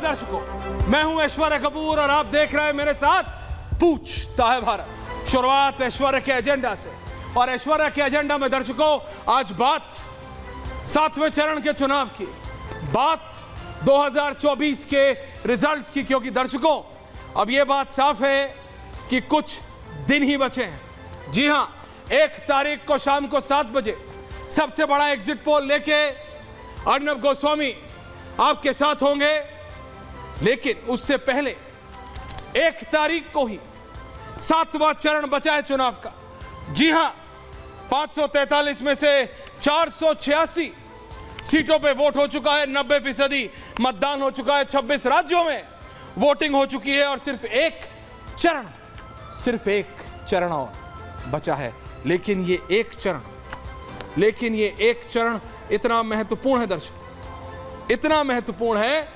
दर्शकों, मैं हूं ऐश्वर्या कपूर और आप देख रहे हैं मेरे साथ पूछता है भारत। शुरुआत ऐश्वर्या के एजेंडा से, और ऐश्वर्या के एजेंडा में दर्शकों आज बात 7वें चरण के चुनाव की, बात 2024 के रिजल्ट्स की, क्योंकि दर्शकों अब यह बात साफ है कि कुछ दिन ही बचे हैं। जी हां, 1 तारीख को शाम को 7 बजे सबसे बड़ा एग्जिट पोल लेके अर्नब गोस्वामी आपके साथ होंगे, लेकिन उससे पहले 1 तारीख को ही 7वां चरण बचा है चुनाव का। जी हां, 543 में से 486 सीटों पे वोट हो चुका है, 90% मतदान हो चुका है, 26 राज्यों में वोटिंग हो चुकी है और सिर्फ एक चरण और बचा है। लेकिन ये एक चरण इतना महत्वपूर्ण है दर्शकों, इतना महत्वपूर्ण है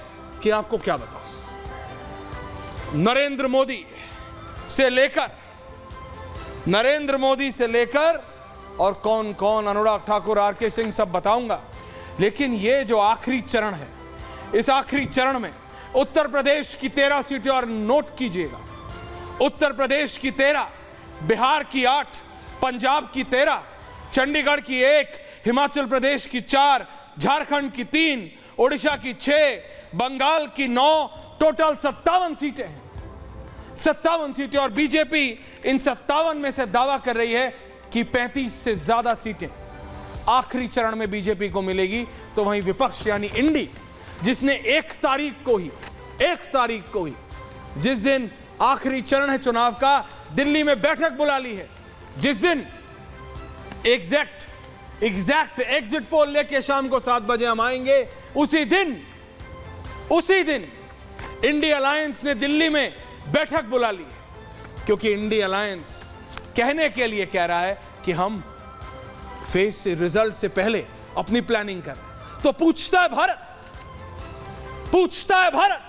कि आपको क्या बताऊं। नरेंद्र मोदी से लेकर और कौन कौन, अनुराग ठाकुर, आरके सिंह, सब बताऊंगा। लेकिन ये जो आखिरी चरण है, इस आखिरी चरण में उत्तर प्रदेश की 13 सीटें, और नोट कीजिएगा, उत्तर प्रदेश की 13, बिहार की 8, पंजाब की 13, चंडीगढ़ की 1, हिमाचल प्रदेश की 4, झारखंड की 3, ओडिशा की 6, बंगाल की 9, टोटल 57 सीटें हैं। 57 सीटें, और बीजेपी इन 57 में से दावा कर रही है कि 35 से ज्यादा सीटें आखिरी चरण में बीजेपी को मिलेगी। तो वहीं विपक्ष यानी इंडी, जिसने 1 तारीख को ही जिस दिन आखिरी चरण है चुनाव का, दिल्ली में बैठक बुला ली है, जिस दिन एग्जैक्ट एग्जिट पोल लेके शाम को 7 बजे हम आएंगे, उसी दिन इंडी अलायंस ने दिल्ली में बैठक बुला ली है, क्योंकि इंडी अलायंस कहने के लिए कह रहा है कि हम फेज से रिजल्ट से पहले अपनी प्लानिंग कर रहे हैं। तो पूछता है भारत,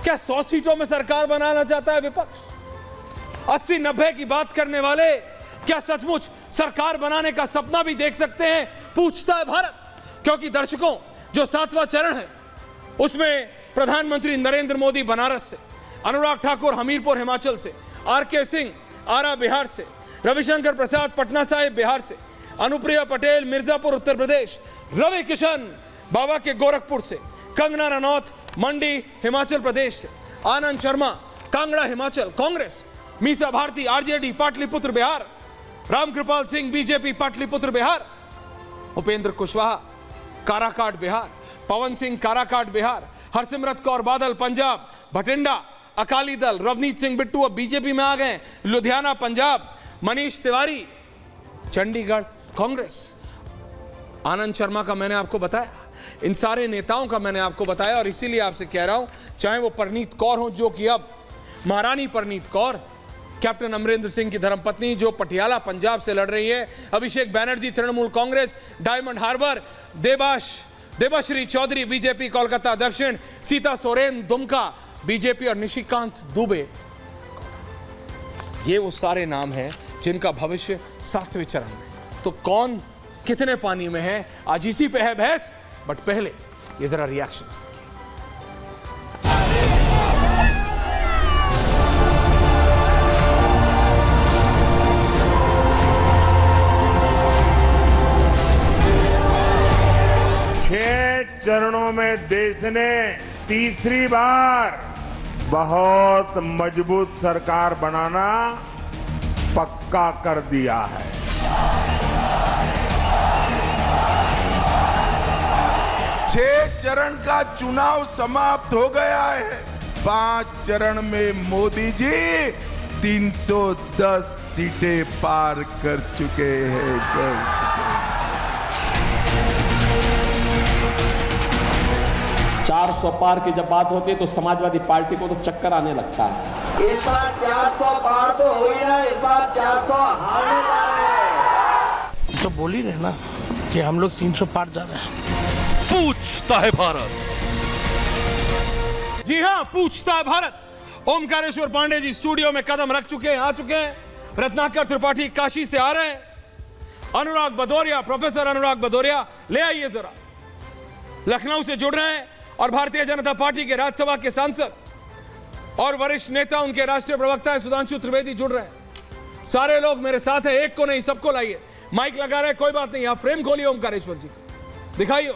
क्या 100 सीटों में सरकार बनाना चाहता है विपक्ष? 80-90 की बात करने वाले क्या सचमुच सरकार बनाने का सपना भी देख सकते हैं? पूछता है भारत, क्योंकि दर्शकों जो 7वां चरण है उसमें प्रधानमंत्री नरेंद्र मोदी बनारस से, अनुराग ठाकुर हमीरपुर हिमाचल से, आरके सिंह आरा बिहार से, रविशंकर प्रसाद पटना साहिब बिहार से, अनुप्रिया पटेल मिर्जापुर उत्तर प्रदेश, रवि किशन बाबा के गोरखपुर से, कंगना रनौत मंडी हिमाचल प्रदेश से, आनंद शर्मा कांगड़ा हिमाचल कांग्रेस, मीसा भारती आरजेडी पाटलिपुत्र बिहार, रामकृपाल सिंह बीजेपी पाटलिपुत्र बिहार, उपेंद्र कुशवाहा काराकाट बिहार, पवन सिंह काराकाट बिहार, हरसिमरत कौर बादल पंजाब, भटिंडा अकाली दल, रवनीत सिंह बिट्टू अब बीजेपी में आ गए, लुधियाना पंजाब, मनीष तिवारी चंडीगढ़ कांग्रेस, आनंद शर्मा का मैंने आपको बताया, इन सारे नेताओं का मैंने आपको बताया। और इसीलिए आपसे कह रहा हूं, चाहे वो परनीत कौर हो, जो कि अब महारानी परनीत कौर, कैप्टन अमरिंदर सिंह की धर्मपत्नी जो पटियाला पंजाब से लड़ रही है, Abhishek Banerjee Trinamool Congress Diamond Harbour, Debashree Chowdhury BJP Kolkata दक्षिण, सीता सोरेन दुमका बीजेपी, और निशिकांत दुबे, ये वो सारे नाम हैं जिनका भविष्य 7वें चरण में। तो कौन कितने पानी में है, आज इसी पे है बहस। बट पहले ये जरा रिएक्शंस चरणों में देश ने तीसरी बार बहुत मजबूत सरकार बनाना पक्का कर दिया है। छह चरण का चुनाव समाप्त हो गया है। 5 चरण में मोदी जी 310 सीटें पार कर चुके हैं। 400 पार की जब बात होती है तो समाजवादी पार्टी को तो चक्कर आने लगता है। इस बार 400 पार तो हुई ना, इस बार 400 हारने वाले हैं। तो बोल ही रहे ना कि हम लोग 300 पार जा रहे हैं। पूछता है भारत। जी हां, पूछता है भारत। ओमकारेश्वर पांडे जी स्टूडियो में कदम रख चुके हैं, आ चुके हैं। रत्नाकर त्रिपाठी काशी से आ रहे हैं। अनुराग भदौरिया, प्रोफेसर अनुराग भदौरिया ले आइए जरा, लखनऊ से जुड़ रहे हैं। और भारतीय जनता पार्टी के राज्यसभा के सांसद और वरिष्ठ नेता, उनके राष्ट्रीय प्रवक्ता सुधांशु त्रिवेदी जुड़ रहे हैं। सारे लोग मेरे साथ हैं, एक को नहीं सबको लाइए। माइक लगा रहे हैं, कोई बात नहीं, आप फ्रेम खोलिए ओमकारेश्वर जी, दिखाइए।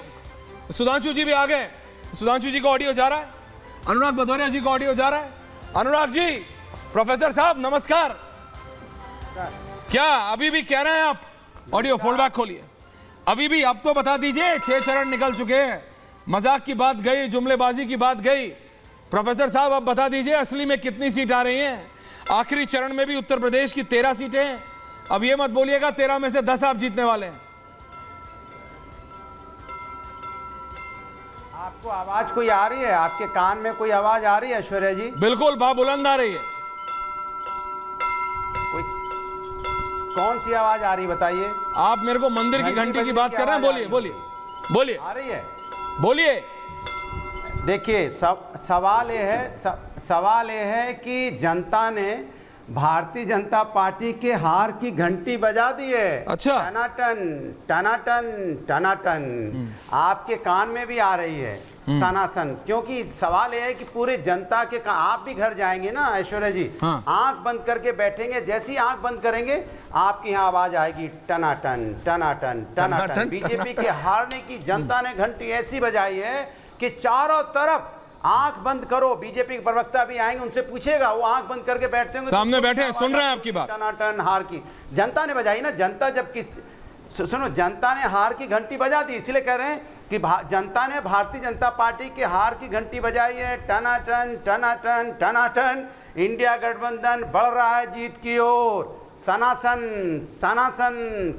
सुधांशु जी भी आ गए, सुधांशु जी को ऑडियो जा रहा है, अनुराग भदौरिया जी को ऑडियो जा रहा है। अनुराग जी, प्रोफेसर साहब नमस्कार। क्या अभी भी कह रहे हैं आप? ऑडियो फोल्डबैक खोलिए अभी भी। अब तो बता दीजिए, 6 चरण निकल चुके हैं, मजाक की बात गई, जुमलेबाजी की बात गई। प्रोफेसर साहब अब बता दीजिए असली में कितनी सीट आ रही हैं? आखिरी चरण में भी उत्तर प्रदेश की 13 सीटें हैं। अब ये मत बोलिएगा 13 में से 10 आप जीतने वाले हैं। आपको आवाज कोई आ रही है? आपके कान में कोई आवाज आ रही है ऐश्वर्या जी? बिल्कुल बाबुलंद आ रही है। कोई कौन सी आवाज आ रही बताइए? आप मेरे को मंदिर की घंटी की बात कर रहे हैं? बोलिए बोलिए बोलिए। आ रही है? बोलिए। देखिए, सवाल ये है कि जनता ने भारतीय जनता पार्टी के हार की घंटी बजा दी है। अच्छा। टनाटन टनाटन टनाटन, आपके कान में भी आ रही है सनासन। क्योंकि सवाल यह है कि पूरे जनता के आप भी घर जाएंगे ना ऐश्वर्या जी, हाँ। आंख बंद करके बैठेंगे, जैसी आंख बंद करेंगे आपकी यहाँ आवाज आएगी टनाटन टनाटन टनाटन। बीजेपी के हारने की जनता ने घंटी ऐसी बजाई है कि चारों तरफ आंख बंद करो। बीजेपी के प्रवक्ता भी आएंगे, उनसे पूछेगा, वो आंख बंद करके बैठते होंगे, सामने बैठे हैं, सुन रहे हैं आपकी बात। टनाटन हार की जनता ने बजाई ना। जनता जब सुनो, जनता ने हार की घंटी बजा दी, इसलिए कह रहे हैं कि जनता ने भारतीय जनता पार्टी के हार की घंटी बजाई है। टनाटन टनाटन टनाटन, इंडिया गठबंधन बढ़ रहा है जीत की ओर। सनासन सनासन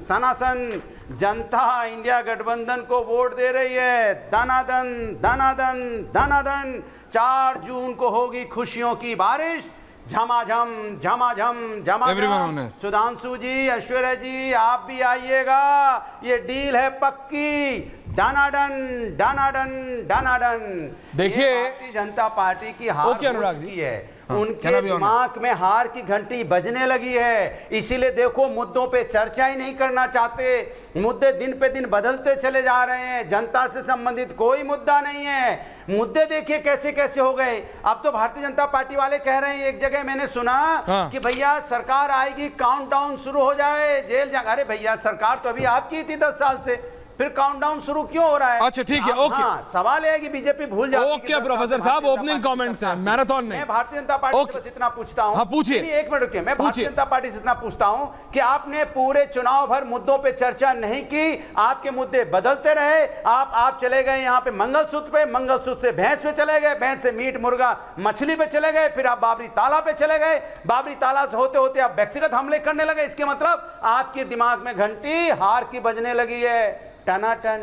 सनासन, जनता इंडिया गठबंधन को वोट दे रही है। दनादन दनादन दनादन, 4 जून को होगी खुशियों की बारिश। झमाझम झमाझम झमाझम। सुधांशु जी, ऐश्वर्या जी, आप भी आइएगा, ये डील है पक्की। डनाडन डनाडन डनाडन। देखिए, भारतीय जनता पार्टी की हार की है, उनके दिमाग में हार की घंटी बजने लगी है। इसीलिए देखो, मुद्दों पे चर्चा ही नहीं करना चाहते। मुद्दे दिन पे दिन बदलते चले जा रहे हैं। जनता से संबंधित कोई मुद्दा नहीं है। मुद्दे देखिए कैसे कैसे हो गए। अब तो भारतीय जनता पार्टी वाले कह रहे हैं, एक जगह मैंने सुना कि भैया सरकार आएगी, काउंटडाउन शुरू हो जाए, जेल जा। अरे भैया, सरकार तो अभी आपकी थी 10 साल से, फिर काउंटडाउन शुरू क्यों हो रहा है? अच्छा ठीक है, ओके। हाँ, सवाल है कि बीजेपी भूल जाती है। ओके प्रोफेसर साहब, ओपनिंग कमेंट्स हैं, मैराथन नहीं। मैं भारतीय जनता पार्टी से बस इतना पूछता हूं। हाँ पूछिए। एक मिनट रुकिए, मैं भारतीय जनता पार्टी से इतना पूछता हूं कि आपने पूरे चुनाव भर मुद्दों पे चर्चा नहीं की, आपके मुद्दे बदलते रहे। आप चले गए यहाँ पे मंगलसूत्र पे, मंगलसूत्र से भैंस पे चले गए, भैंस से मीट मुर्गा मछली पे चले गए, फिर आप बाबरी ताला पे चले गए, बाबरी ताला से होते होते आप व्यक्तिगत हमले करने लगे। इसके मतलब आपके दिमाग में घंटी हार की बजने लगी है। टनाटन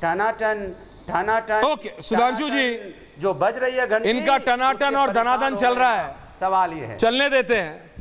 टनाटन टनाटन। ओके सुधांशु जी, जो बज रही है घंटी, इनका टनाटन और धनादन चल रहा है। सवाल ये है, चलने देते हैं।